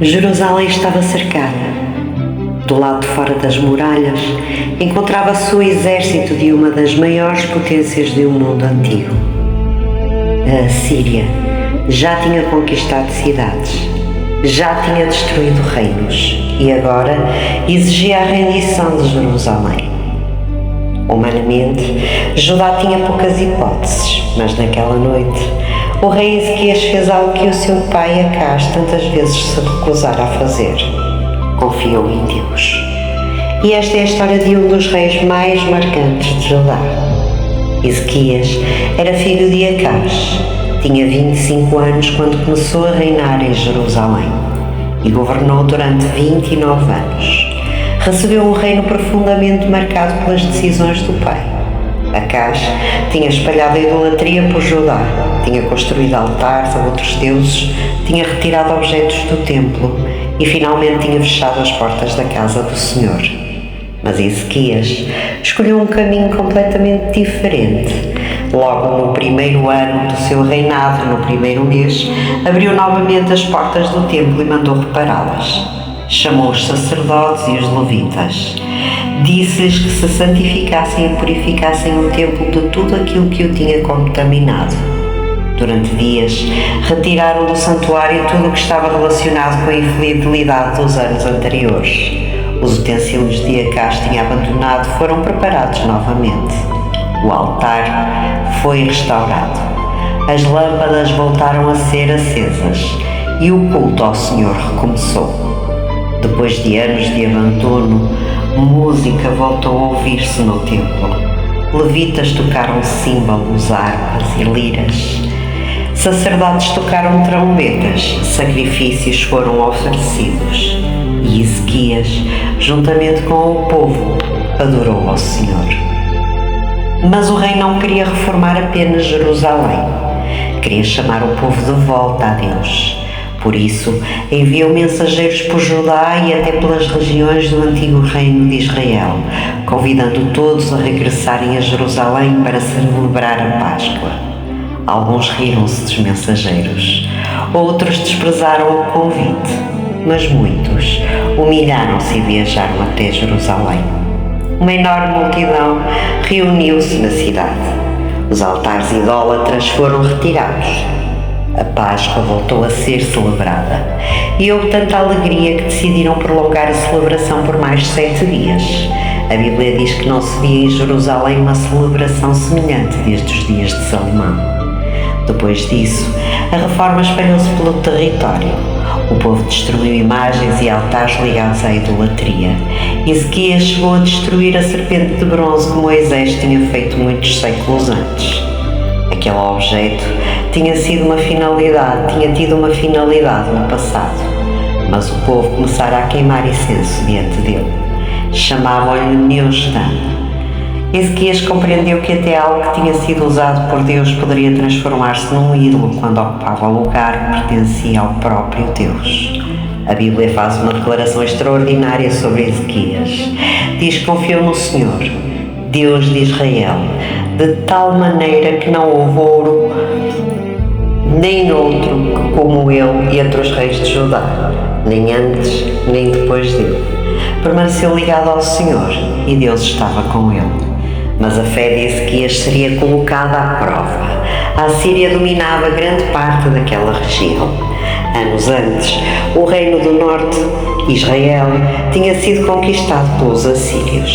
Jerusalém estava cercada. Do lado de fora das muralhas encontrava-se o exército de uma das maiores potências de um mundo antigo. A Assíria já tinha conquistado cidades, já tinha destruído reinos e agora exigia a rendição de Jerusalém. Humanamente, Judá tinha poucas hipóteses, mas naquela noite o rei Ezequias fez algo que o seu pai Acás tantas vezes se recusara a fazer. Confiou em Deus. E esta é a história de um dos reis mais marcantes de Judá. Ezequias era filho de Acás. Tinha 25 anos quando começou a reinar em Jerusalém e governou durante 29 anos. Recebeu um reino profundamente marcado pelas decisões do pai. Acás tinha espalhado a idolatria por Judá, tinha construído altares a outros deuses, tinha retirado objetos do templo e finalmente tinha fechado as portas da casa do Senhor. Mas Ezequias escolheu um caminho completamente diferente. Logo no primeiro ano do seu reinado, no primeiro mês, abriu novamente as portas do templo e mandou repará-las. Chamou os sacerdotes e os levitas. Disse-lhes que se santificassem e purificassem o templo de tudo aquilo que o tinha contaminado. Durante dias, retiraram do santuário tudo o que estava relacionado com a infidelidade dos anos anteriores. Os utensílios de Acás tinha abandonado foram preparados novamente. O altar foi restaurado. As lâmpadas voltaram a ser acesas e o culto ao Senhor recomeçou. Depois de anos de abandono, música voltou a ouvir-se no templo. Levitas tocaram símbolos, harpas e liras. Sacerdotes tocaram trombetas, sacrifícios foram oferecidos. E Ezequias, juntamente com o povo, adorou ao Senhor. Mas o rei não queria reformar apenas Jerusalém. Queria chamar o povo de volta a Deus. Por isso, enviou mensageiros por Judá e até pelas regiões do antigo reino de Israel, convidando todos a regressarem a Jerusalém para celebrar a Páscoa. Alguns riram-se dos mensageiros, outros desprezaram o convite, mas muitos humilharam-se e viajaram até Jerusalém. Uma enorme multidão reuniu-se na cidade. Os altares idólatras foram retirados. A Páscoa voltou a ser celebrada e houve tanta alegria que decidiram prolongar a celebração por mais de 7 dias. A Bíblia diz que não se via em Jerusalém uma celebração semelhante desde os dias de Salomão. Depois disso, a reforma espalhou-se pelo território. O povo destruiu imagens e altares ligados à idolatria. Ezequias chegou a destruir a serpente de bronze que Moisés tinha feito muitos séculos antes. Aquele objeto tinha tido uma finalidade no passado, mas o povo começara a queimar incenso diante dele. Chamavam-lhe Nehushtan. Ezequias compreendeu que até algo que tinha sido usado por Deus poderia transformar-se num ídolo quando ocupava o lugar que pertencia ao próprio Deus. A Bíblia faz uma declaração extraordinária sobre Ezequias. Diz que confiou no Senhor, Deus de Israel, de tal maneira que não houve ouro nem outro como ele e entre os reis de Judá, nem antes nem depois dele. Permaneceu ligado ao Senhor e Deus estava com ele. Mas a fé de Ezequias seria colocada à prova. A Assíria dominava grande parte daquela região. Anos antes, o reino do norte, Israel, tinha sido conquistado pelos assírios.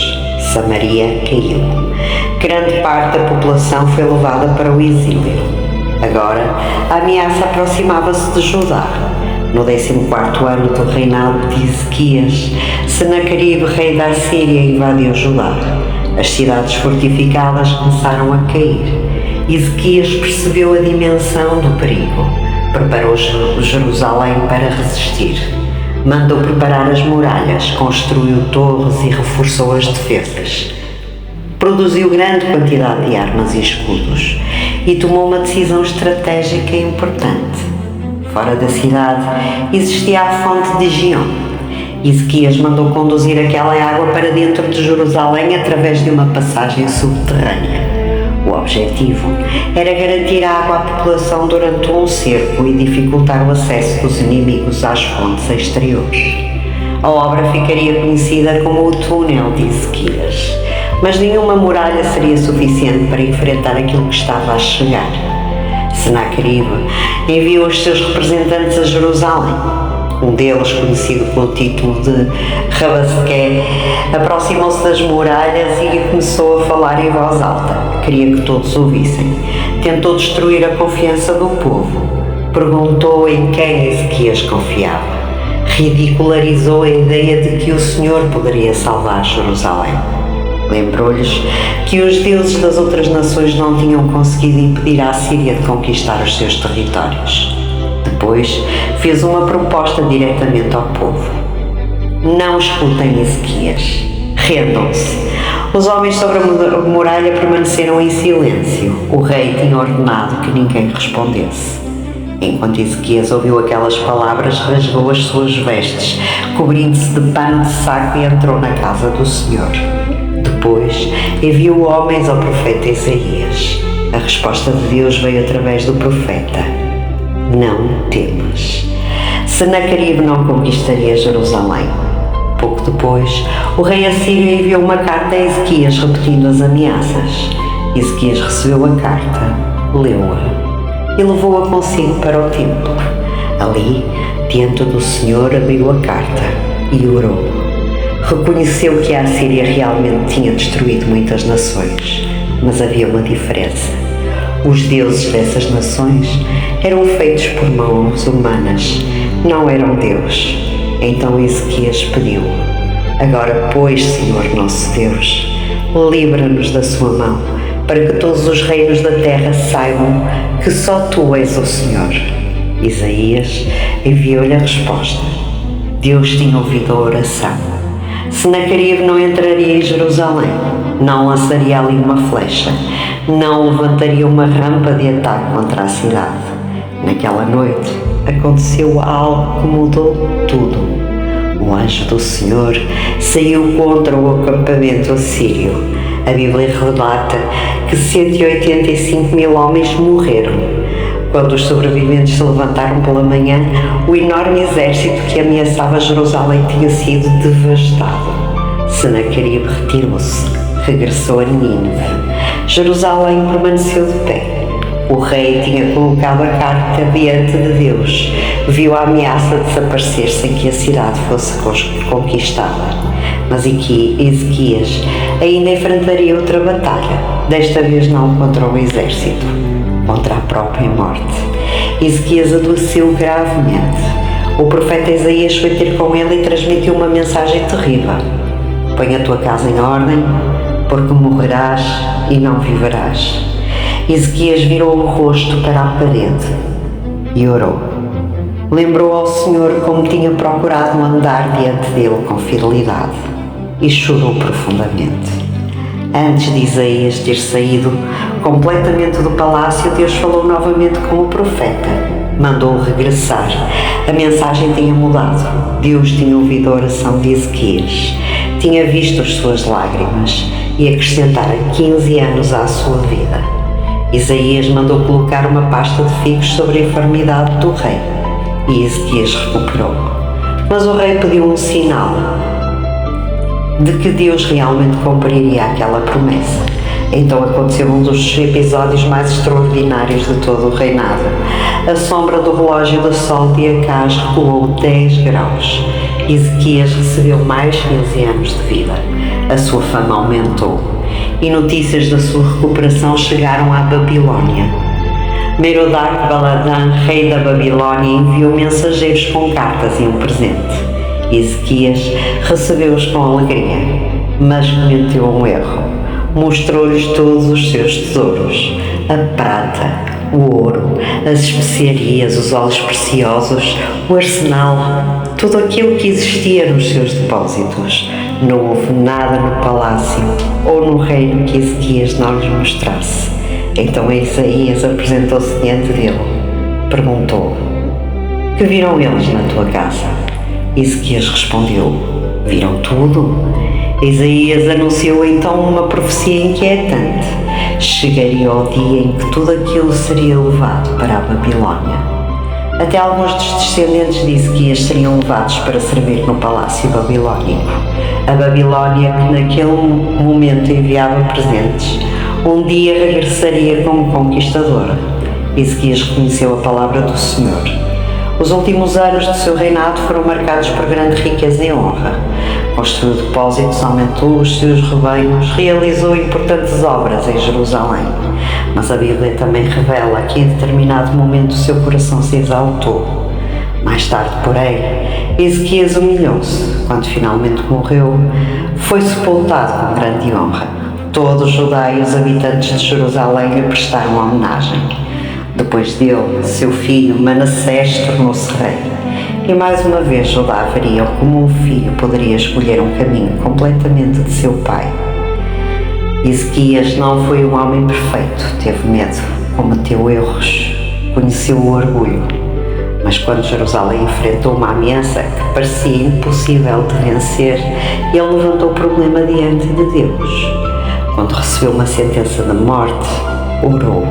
Samaria caiu. Grande parte da população foi levada para o exílio. Agora, a ameaça aproximava-se de Judá. No 14º ano do reinado de Ezequias, Senaqueribe, rei da Assíria, invadiu Judá. As cidades fortificadas começaram a cair. Ezequias percebeu a dimensão do perigo. Preparou Jerusalém para resistir. Mandou preparar as muralhas, construiu torres e reforçou as defesas. Produziu grande quantidade de armas e escudos e tomou uma decisão estratégica importante. Fora da cidade existia a fonte de Gion. Ezequias mandou conduzir aquela água para dentro de Jerusalém através de uma passagem subterrânea. O objetivo era garantir água à população durante um cerco e dificultar o acesso dos inimigos às fontes exteriores. A obra ficaria conhecida como o Túnel de Ezequias, mas nenhuma muralha seria suficiente para enfrentar aquilo que estava a chegar. Senaqueribe enviou os seus representantes a Jerusalém. Um deles, conhecido pelo título de Rabasqué, aproximou-se das muralhas e começou a falar em voz alta. Queria que todos ouvissem. Tentou destruir a confiança do povo. Perguntou em quem Ezequias confiava. Ridicularizou a ideia de que o Senhor poderia salvar Jerusalém. Lembrou-lhes que os deuses das outras nações não tinham conseguido impedir a Assíria de conquistar os seus territórios. Depois, fez uma proposta diretamente ao povo. Não escutem Ezequias. Rendam-se. Os homens sobre a muralha permaneceram em silêncio. O rei tinha ordenado que ninguém respondesse. Enquanto Ezequias ouviu aquelas palavras, rasgou as suas vestes, cobrindo-se de pano de saco e entrou na casa do Senhor. Depois, enviou homens ao profeta Isaías. A resposta de Deus veio através do profeta. Não temas. Senaqueribe não conquistaria Jerusalém. Pouco depois, o rei assírio enviou uma carta a Ezequias repetindo as ameaças. Ezequias recebeu a carta, leu-a e levou-a consigo para o templo. Ali, diante do Senhor, abriu a carta e orou. Reconheceu que a Assíria realmente tinha destruído muitas nações, mas havia uma diferença. Os deuses dessas nações eram feitos por mãos humanas, não eram Deus. Então Ezequias pediu: agora, pois, Senhor nosso Deus, livra-nos da sua mão, para que todos os reinos da terra saibam que só tu és o Senhor. Isaías enviou-lhe a resposta. Deus tinha ouvido a oração. Senaqueribe não entraria em Jerusalém, não lançaria ali uma flecha, não levantaria uma rampa de ataque contra a cidade. Naquela noite aconteceu algo que mudou tudo. O anjo do Senhor saiu contra o acampamento assírio. A Bíblia relata que 185.000 homens morreram. Quando os sobreviventes se levantaram pela manhã, o enorme exército que ameaçava Jerusalém tinha sido devastado. Senaqueribe retirou-se, regressou a Nínive. Jerusalém permaneceu de pé. O rei tinha colocado a carta diante de Deus. Viu a ameaça desaparecer sem que a cidade fosse conquistada. Mas aqui Ezequias ainda enfrentaria outra batalha, desta vez não contra o exército, contra a própria morte. Ezequias adoeceu gravemente. O profeta Isaías foi ter com ele e transmitiu uma mensagem terrível. Põe a tua casa em ordem, porque morrerás e não viverás. Ezequias virou o rosto para a parede e orou. Lembrou ao Senhor como tinha procurado andar diante dele com fidelidade e chorou profundamente. Antes de Isaías ter saído completamente do palácio, Deus falou novamente com o profeta. Mandou-o regressar. A mensagem tinha mudado. Deus tinha ouvido a oração de Ezequias, tinha visto as suas lágrimas e acrescentara 15 anos à sua vida. Isaías mandou colocar uma pasta de figos sobre a enfermidade do rei e Ezequias recuperou. Mas o rei pediu um sinal de que Deus realmente cumpriria aquela promessa. Então aconteceu um dos episódios mais extraordinários de todo o reinado. A sombra do relógio do sol de Acaz recuou 10 graus. Ezequias recebeu mais 15 anos de vida. A sua fama aumentou e notícias da sua recuperação chegaram à Babilônia. Merodach-Baladã, rei da Babilônia, enviou mensageiros com cartas e um presente. Ezequias recebeu-os com alegria, mas cometeu um erro. Mostrou-lhes todos os seus tesouros: a prata, o ouro, as especiarias, os óleos preciosos, o arsenal, tudo aquilo que existia nos seus depósitos. Não houve nada no palácio ou no reino que Ezequias não lhes mostrasse. Então Isaías apresentou-se diante dele. Perguntou: que viram eles na tua casa? Ezequias respondeu: viram tudo. Isaías anunciou então uma profecia inquietante. Chegaria o dia em que tudo aquilo seria levado para a Babilónia. Até alguns dos descendentes de Ezequias seriam levados para servir no palácio babilónico. A Babilónia, que naquele momento enviava presentes, um dia regressaria como conquistadora. Ezequias reconheceu a palavra do Senhor. Os últimos anos do seu reinado foram marcados por grande riqueza e honra. Construiu depósitos, aumentou os seus rebanhos, realizou importantes obras em Jerusalém. Mas a Bíblia também revela que em determinado momento o seu coração se exaltou. Mais tarde, porém, Ezequias humilhou-se. Quando finalmente morreu, foi sepultado com grande honra. Todos os Judá e os habitantes de Jerusalém lhe prestaram homenagem. Depois dele, seu filho Manassés tornou-se rei. E mais uma vez Judá veria como um filho poderia escolher um caminho completamente de seu pai. Ezequias não foi um homem perfeito, teve medo, cometeu erros, conheceu o orgulho. Mas quando Jerusalém enfrentou uma ameaça que parecia impossível de vencer, ele levantou o problema diante de Deus. Quando recebeu uma sentença de morte, orou.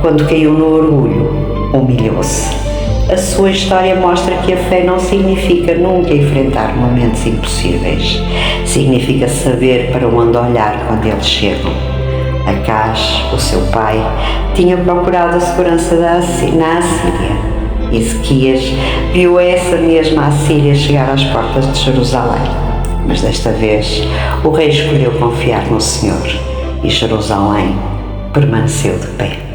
Quando caiu no orgulho, humilhou-se. A sua história mostra que a fé não significa nunca enfrentar momentos impossíveis. Significa saber para onde olhar quando eles chegam. Acaz, o seu pai, tinha procurado a segurança na Assíria. Ezequias viu essa mesma Assíria chegar às portas de Jerusalém. Mas desta vez, o rei escolheu confiar no Senhor e Jerusalém permaneceu de pé.